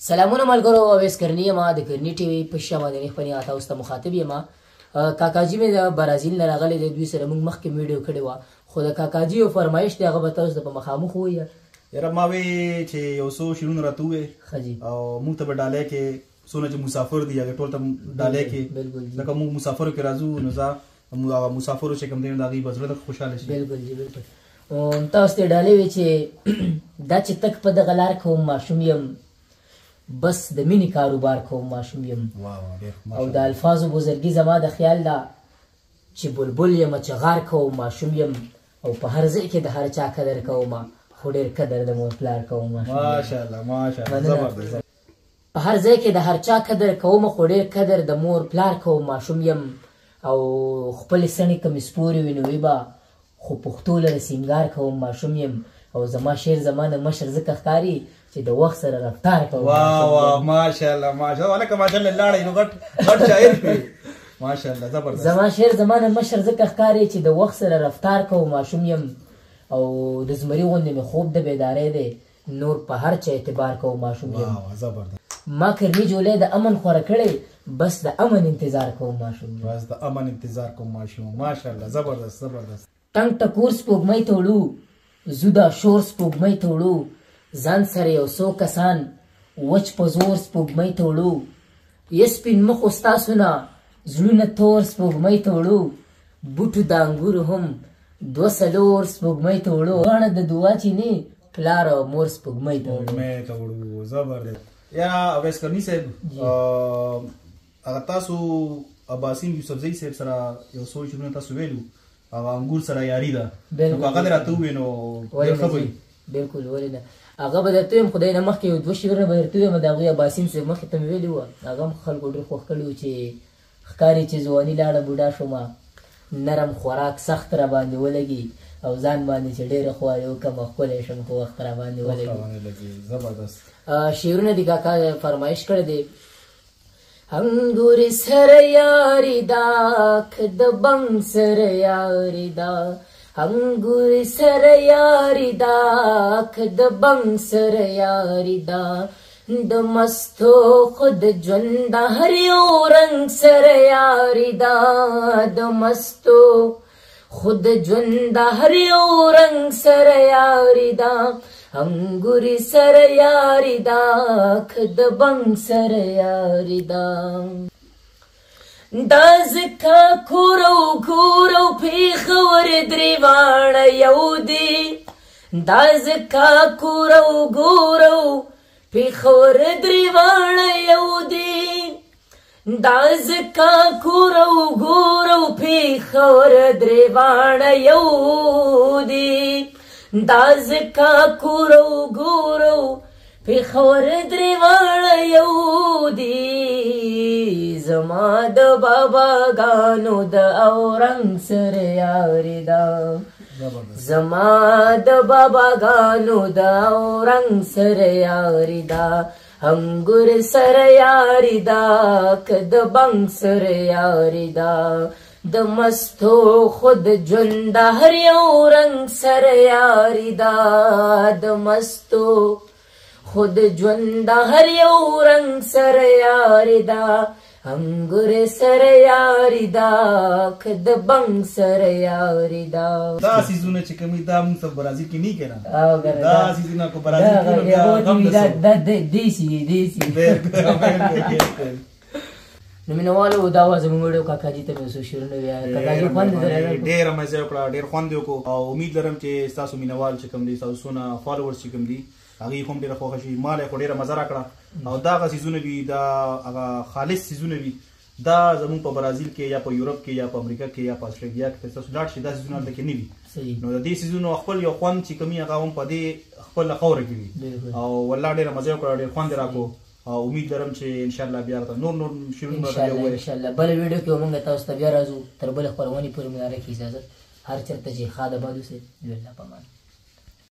سلامونه ملګرو اویس کرنی یم د کرنی ټي وي په شپه باندې خپل تاسو ته مخاطب یم. کاکاجي مې د برازیل نه راغلی دی، دوی سره موږ مخکې ویډیو کړې وه، خو د کاکاجي یو فرمایش دی هغه به تاسو ته په مخامخ ووایه. یاره ما وی چې یو څو شیرونه راته ووایې او موږ ته به ډالۍ کې څونه چې مسافر دي هغې ټول ته ډالۍ کې ځکه موږ مسافرو کې راځو نو زه مسافرو چې کوم دی نو د هغوی به زړه خوشحاله شي. بلکل جی بلکل. تاسو ته ډالۍ وې چې دا چې تک په دغه لار کوم ماشوم یم، بس د مینې کاروبار کوم ماشوم یم، او د الفاظو بزرګي زما د خیال ده چې بلبل یم چې غار کوم ماشوم یم، او په هر ځای کې د هر چا قدر کوم، خو ډېر قدر د مور پلار کوم ماشوم یم. ماشاءالله ماشاءالله زبردست. په هر ځای کې د هر چا قدر کوم، خو ډېر قدر د مور پلار کوم ماشوم یم، او خپلې سڼې که مې سپورې وي نو وي به، خو پښتو لره سینګار کوم ماشوم یم، او زما شعر زما د مشر ځکه ښکاري چې د وخت سره رفتار کوم. واه واه ماشاءالله ماشاءالله هلکه ماشاءالله لاړی نو غټ شاعر شوې. ماشاءالله زبردست. زما شعر زما د مشر ځکه ښکاري چې د وخت سره رفتار کوم ماشوم یم، او د زمري غوندې مې خوب د بیدارۍ دی، نور په هر چا اعتبار کوم ماشوم یم. ما کرني جولۍ د امن خوره کړی، بس د امن انتظار کوم ماشوم یم. بس د امن انتظار کوم ماشوم. ماشاءالله زبردست زبردست. ټنګ ټکور سپوږمۍ ته وړو، زو دا شور سپوږمۍ ته وړو، ځان سره یو څو کسان وچ په زور سپوږمۍ ته وړو، یه سپین مخو ستاسو نه زړونه تور سپوږمۍ ته وړو، بوټو د انګورو هم دوه څلور سپوږمۍ ته وړو، غاڼه د دعا چینې پلار او مور سپوږمۍ ته وړو. زبردست. یا اویس کرني صاحب، هغه تاسو عباسین یوسفزۍ صاحب سره یو څو شعرونه تاسو ویلو، هغه انګور سره یاري ده، نو هغه دې راته ووایې نو ډېر ښه به وي. بلکل ولې نه، هغه به درته ویم، خدای نه مخکې یو دوه شعرونه به درته ویم، د هغوی عباسین صاحب مخکې ته مې ویلي وه، هغه هم خلکو ډېر خوښ کړي وو چې ښکاري چې ځواني لاړه بوډا شومه، نرم خوراک سخت را باندې ولګي، او ځان باندې چې ډېره خواري وکړمه ښکلی شم خو وخت را باندې ولګي. زبردست. شعرونه دي کاکا فرمایش کړی دی. انګور سره یاري ده که د بنګ سره یاري ده، انګور سره یاري ده که د بنګ سره یاري ده، د مستو خود ژوند د هر یو رنګ سره یاري ده، د مستو خود ژوند د هر یو رنګ سره یاري ده، انګور سره یاري ده که د بنګ سره یاري ده. دا ځکه کورو کورو پېښور درې واړه یو دي، دا ځکه کورو کورو پېښور درې واړه یو دي، دا ځکه کورو کورو پېښور درې واړه یو دي، دا ځکه کورو کورو پېښور درې واړه یو دي، زما د باباګانو د اورنګ سره یاري ده، زما د باباګانو د اورنګ سره یاري ده، انګور سره یاري ده که د بنګ سره یاري ده، د مستو خود ژوند د هر یو رنګ سره یاري ده، د مستو خود ژوند د هر یو رنګ سره یاري ده، انګور سره یاري ده که د بنګ سره یاري ده. دا سیزونه چې کومې دا موږ ته برازیل کې نه کېنه، دا سیزونه کو برازیل کې دا دیسي نو مینوالو دا وه زموږ ویډیو. کاکاجي ته مې څو شعرونه ویل، کاکاجي خوند ډېره مزه یې وکړه، ډېر خوند یې وکړو، او امید لرم چې ستاسو مینوال چې کوم دي، ستاسو څونه فالوورز چې کوم دي هغوی خو هم ډېره خوښه شي، ما له یې خو ډېره مزه راکړه، او دا هغه څیزونه وي، دا هغه خالص څیزونه وي، دا زموږ په برازیل کې یا په یورپ کې یا په امریکا کې یا په استرالیا کې تاسو لاړ شئ دا څیزونه هلته کې نه وي، نو د دې څیزونو خپل یو خوند چې کوم هغه هم په دې خپله خاوره کې وي، او والله ډېره مزه یې وکړه، ډېر خوند یې راکړو، او امید لرم چې انشاءالله بیا راته نور شعرونه راته ووایې. انشاءالله بله ویډیو کې به موږ تاسو ته بیا راځو، تر بلې خپرونې پورې مو لاره کې اجازت، هر چېرته چې ښاد آباد اوسئ، د الله په امان.